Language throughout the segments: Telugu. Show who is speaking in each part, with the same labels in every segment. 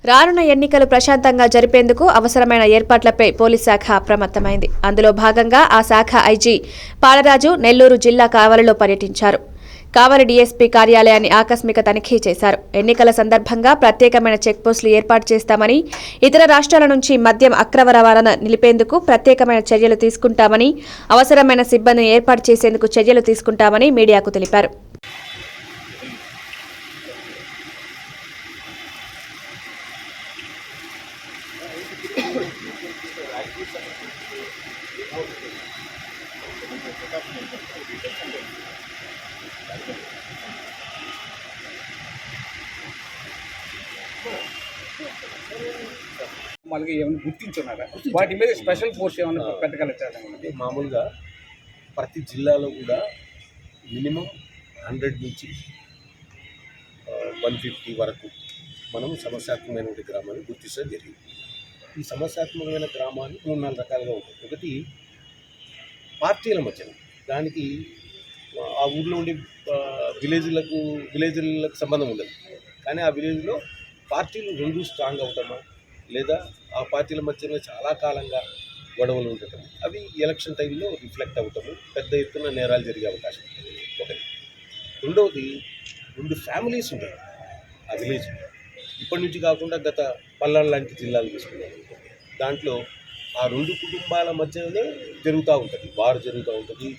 Speaker 1: రానున్న ఎన్నికలు ప్రశాంతంగా జరిపేందుకు అవసరమైన ఏర్పాట్లపై పోలీస్ శాఖ అప్రమత్తమైంది. అందులో భాగంగా ఆ శాఖ ఐజీ పాలరాజు నెల్లూరు జిల్లా కావలిలో పర్యటించారు. కావలి డీఎస్పీ కార్యాలయాన్ని ఆకస్మిక తనిఖీ చేశారు. ఎన్నికల సందర్భంగా ప్రత్యేకమైన చెక్పోస్టులు ఏర్పాటు చేస్తామని, ఇతర రాష్ట్రాల నుంచి మద్యం అక్రమ రవాణాను నిలిపేందుకు ప్రత్యేకమైన చర్యలు తీసుకుంటామని, అవసరమైన సిబ్బందిని ఏర్పాటు చేసేందుకు చర్యలు తీసుకుంటామని మీడియాకు తెలిపారు.
Speaker 2: మనకి ఏమైనా గుర్తించున్నారా? వాటి మీద స్పెషల్ ఫోర్స్ ఏమైనా పెట్టగలుగుతారా?
Speaker 3: మామూలుగా ప్రతి జిల్లాలో కూడా మినిమం 100 నుంచి 150 వరకు మనం సమస్యాత్మకమైన గ్రామాన్ని గుర్తించడం జరిగింది. ఈ సమస్యాత్మకమైన గ్రామాలు 3-4 రకాలుగా ఉంటాయి. ఒకటి పార్టీల మధ్యన, దానికి ఆ ఊర్లో ఉండే విలేజ్లకు సంబంధం ఉండదు, కానీ ఆ విలేజ్లో పార్టీలు రెండు స్ట్రాంగ్ అవుతామా, లేదా ఆ పార్టీల మధ్యన చాలా కాలంగా గొడవలు ఉండటం, అవి ఎలక్షన్ టైంలో రిఫ్లెక్ట్ అవుతాము, పెద్ద ఎత్తున నేరాలు జరిగే అవకాశం ఉంటుంది. ఒకటి. రెండవది, 2 ఫ్యామిలీస్ ఉంటాయి ఆ విలేజ్. ఇప్పటి నుంచి కాకుండా గత పల్నాడు లాంటి జిల్లాలు తీసుకున్నాము, దాంట్లో ఆ 2 కుటుంబాల మధ్యనే జరుగుతూ ఉంటుంది, వారు జరుగుతూ ఉంటుంది.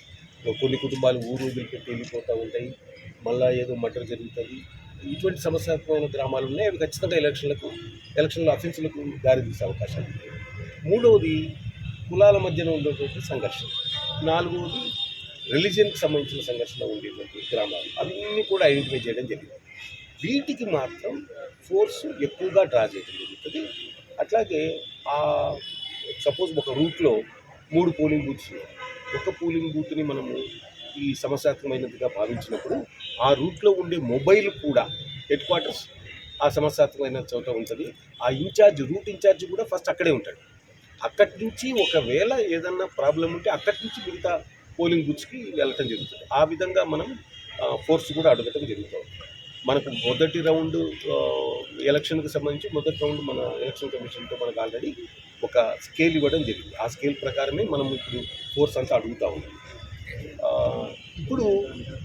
Speaker 3: కొన్ని కుటుంబాలు ఊరు వదిలిపెట్టి వెళ్ళిపోతూ ఉంటాయి, మళ్ళీ ఏదో మర్డర్ జరుగుతుంది. ఇటువంటి సమస్యాత్మకమైన గ్రామాలు ఉన్నాయి. అవి ఖచ్చితంగా ఎలక్షన్లో అఫెన్సులకు దారితీసే అవకాశాలు ఉంటాయి. మూడవది, కులాల మధ్యన ఉండేటువంటి సంఘర్షణ. నాలుగవది, రిలీజియన్కి సంబంధించిన సంఘర్షణ ఉండేటువంటి గ్రామాలు. అవన్నీ కూడా ఐడెంటిఫై చేయడం జరిగింది. వీటికి మాత్రం ఫోర్స్ ఎక్కువగా డ్రా చేయడం జరుగుతుంది. అట్లాగే సపోజ్ ఒక రూట్లో 3 పోలింగ్ బూత్స్, ఒక పోలింగ్ బూత్ని మనము ఈ సమస్యాత్మకమైనదిగా భావించినప్పుడు ఆ రూట్లో ఉండే మొబైల్ కూడా హెడ్ క్వార్టర్స్ ఆ సమస్యాత్మకమైన చోట ఉంటుంది. ఆ రూట్ ఇన్ఛార్జ్ కూడా ఫస్ట్ అక్కడే ఉంటాడు. అక్కడి నుంచి ఒకవేళ ఏదన్నా ప్రాబ్లం ఉంటే అక్కడి నుంచి మిగతా పోలింగ్ బూత్స్కి వెళ్ళటం జరుగుతుంది. ఆ విధంగా మనం ఫోర్స్ కూడా అడగటం జరుగుతుంది. మనకు మొదటి రౌండ్ ఎలక్షన్కి సంబంధించి మొదటి రౌండ్ మన ఎలక్షన్ కమిషన్తో మనకు ఆల్రెడీ ఒక స్కేల్ ఇవ్వడం జరిగింది. ఆ స్కేల్ ప్రకారమే మనం ఇప్పుడు ఫోర్స్ అంతా అడుగుతూ ఉన్నాం. ఇప్పుడు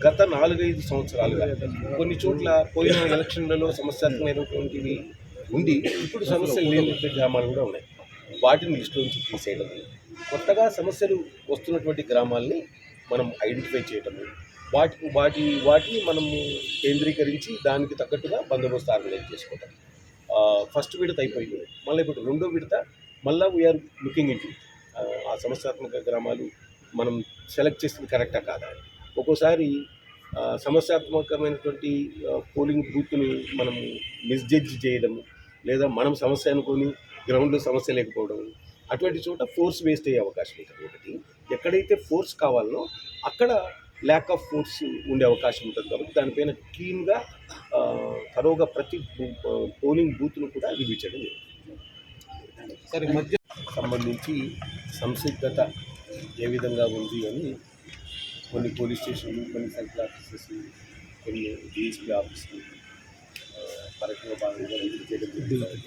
Speaker 3: గత 4-5 సంవత్సరాలుగా కొన్ని చోట్ల పోయిన ఎలక్షన్లలో సమస్యాత్మకమైనటువంటివి ఉండి ఇప్పుడు సమస్యలు లేని గ్రామాలు కూడా ఉన్నాయి. వాటిని లిస్టు నుంచి తీసేయడం, కొత్తగా సమస్యలు వస్తున్నటువంటి గ్రామాలని మనం ఐడెంటిఫై చేయటము, వాటిని మనము కేంద్రీకరించి దానికి తగ్గట్టుగా బందోబస్తు ఆర్గనైజ్ చేసుకోవటం. ఫస్ట్ విడత అయిపోయింది, మళ్ళీ ఇప్పుడు రెండో విడత మళ్ళీ వీఆర్ లుకింగ్ ఇంటూ ఆ సమస్యాత్మక గ్రామాలు మనం సెలెక్ట్ చేసింది కరెక్టా కాదా. ఒక్కోసారి సమస్యాత్మకమైనటువంటి పోలింగ్ బూత్ని మనము మిస్జడ్జ్ చేయడం, లేదా మనం సమస్య అనుకొని గ్రౌండ్లో సమస్య లేకపోవడం, అటువంటి చోట ఫోర్స్ వేస్ట్ అయ్యే అవకాశం ఉంటుంది. ఒకటి, ఎక్కడైతే ఫోర్స్ కావాలనో అక్కడ ల్యాక్ ఆఫ్ ఫోర్స్ ఉండే అవకాశం ఉంటుంది. కాబట్టి దానిపైన క్లీన్గా తరోగా ప్రతి పోలింగ్ బూత్ను కూడా రివ్యూ చేయడం జరుగుతుంది. సరే, మధ్య సంబంధించి సంసిద్ధత ఏ విధంగా ఉంది అని కొన్ని పోలీస్ స్టేషన్లు, కొన్ని సర్కిల్ ఆఫీసెస్, కొన్ని డిఎస్పీ ఆఫీసులు పరంగా భాగంగా రివ్యూ చేయడం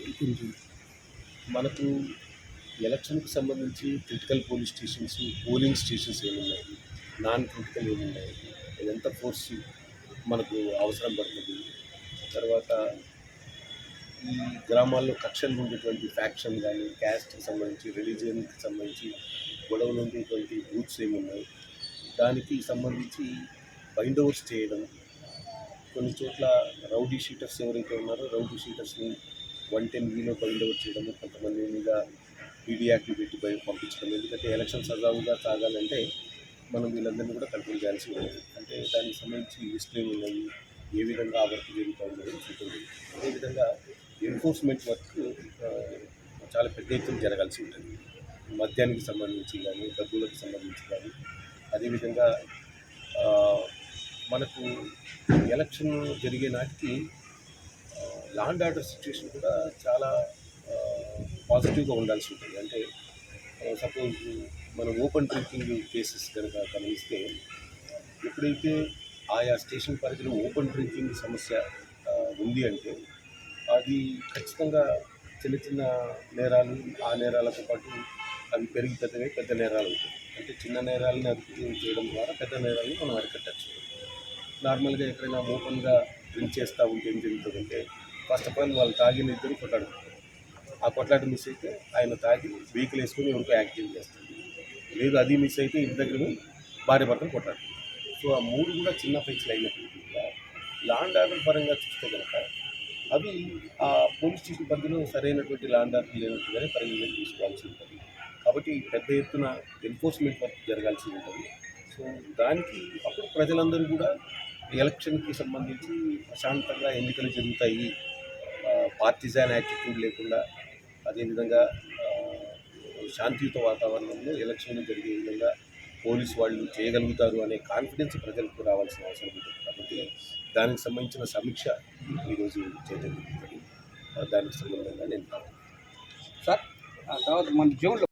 Speaker 3: జరుగుతుంది. మనకు ఎలక్షన్కి సంబంధించి critical police stations, polling stations ఏమున్నాయి, నాన్ క్రిటికల్ ఏమున్నాయి, ఎంత ఫోర్స్ మనకు అవసరం పడుతుంది. తర్వాత ఈ గ్రామాల్లో కక్షలు ఉండేటువంటి ఫ్యాక్షన్ కానీ, క్యాస్ట్కి సంబంధించి, రిలీజియన్కి సంబంధించి గొడవలు ఉండేటువంటి బూత్స్ ఏమున్నాయి, దానికి సంబంధించి బైండ్ ఓవర్స్ చేయడం. కొన్ని చోట్ల రౌడీ షీటర్స్ ఎవరైతే ఉన్నారో రౌడీ షీటర్స్ని 110 బైండ్ ఓవర్ చేయడము, కొంతమంది మీద ఈడీ యాక్ట్లు పెట్టి పంపించడం. ఎందుకంటే ఎలక్షన్ సజావుగా సాగాలంటే మనం వీళ్ళందరినీ కూడా కంట్రోల్ చేయాల్సి ఉంటుంది. అంటే దానికి సంబంధించి లిస్టులు ఉన్నాయి, ఏ విధంగా ఆ వర్క్ జరుగుతూ ఉందని చూస్తుంది. అదేవిధంగా ఎన్ఫోర్స్మెంట్ వర్క్ చాలా పెద్ద ఎత్తున జరగాల్సి ఉంటుంది. మద్యానికి సంబంధించి కానీ, డబ్బులకు సంబంధించి కానీ. అదేవిధంగా మనకు ఎలక్షన్ జరిగే నాటికి లా అండ్ ఆర్డర్ సిచ్యువేషన్ కూడా చాలా పాజిటివ్గా ఉండాల్సి ఉంటుంది. అంటే సపోజ్ మనం ఓపెన్ డ్రింకింగ్ కేసెస్ కనుక గమనిస్తే, ఎప్పుడైతే ఆయా స్టేషన్ పరిధిలో ఓపెన్ డ్రింకింగ్ సమస్య ఉంది అంటే ఆ అది ఖచ్చితంగా చిన్న చిన్న నేరాలు, ఆ నేరాలతో పాటు అవి పెరిగి పెద్ద నేరాలు అవుతాయి. అంటే చిన్న నేరాలని అదుపు చేయడం ద్వారా పెద్ద నేరాలను మనం అరికట్టచ్చు. నార్మల్గా ఎక్కడైనా ఓపెన్గా డ్రింక్ చేస్తూ ఉంటే ఏం జరుగుతుందంటే ఫస్ట్ ఆఫ్ ఆల్ వాళ్ళు తాగిన ఇద్దరు కొట్లాడుకుంటారు. ఆ కొట్లాట మిస్ అయితే ఆయన తాగి వెహికల్ వేసుకొని ఎవరికో యాక్సిడెంట్ చేస్తారు. లేదు అది మిస్ అయితే ఇంటి దగ్గర భార్య భర్తలు కొట్లాడుతారు. సో ఆ మూడు కూడా చిన్న ఫైట్స్లు అయినప్పటికీ కూడా లా అండ్ ఆర్డర్ పరంగా చూస్తే కనుక అవి ఆ పోలీస్ స్టేషన్ పరిధిలో సరైనటువంటి లా అండ్ ఆర్డర్ లేనట్టుగానే పరిగణలోకి తీసుకోవాల్సి ఉంటుంది. కాబట్టి పెద్ద ఎత్తున ఎన్ఫోర్స్మెంట్ వర్క్ జరగాల్సి ఉంటుంది. సో దానికి అప్పుడు ప్రజలందరూ కూడా ఎలక్షన్కి సంబంధించి ప్రశాంతంగా ఎన్నికలు జరుగుతాయి, పార్టిజాన్ యాటిట్యూడ్ లేకుండా, అదేవిధంగా శాంతియుత వాతావరణంలో ఎలక్షన్లు జరిగే విధంగా పోలీసు వాళ్ళు చేయగలుగుతారు అనే కాన్ఫిడెన్స్ ప్రజలకు రావాల్సిన అవసరం ఉంటుంది. కాబట్టి దానికి సంబంధించిన సమీక్ష ఈరోజు చేయడం జరుగుతుంది. దానికి సంబంధంగా నేను
Speaker 2: సార్ తర్వాత మన జూన్లో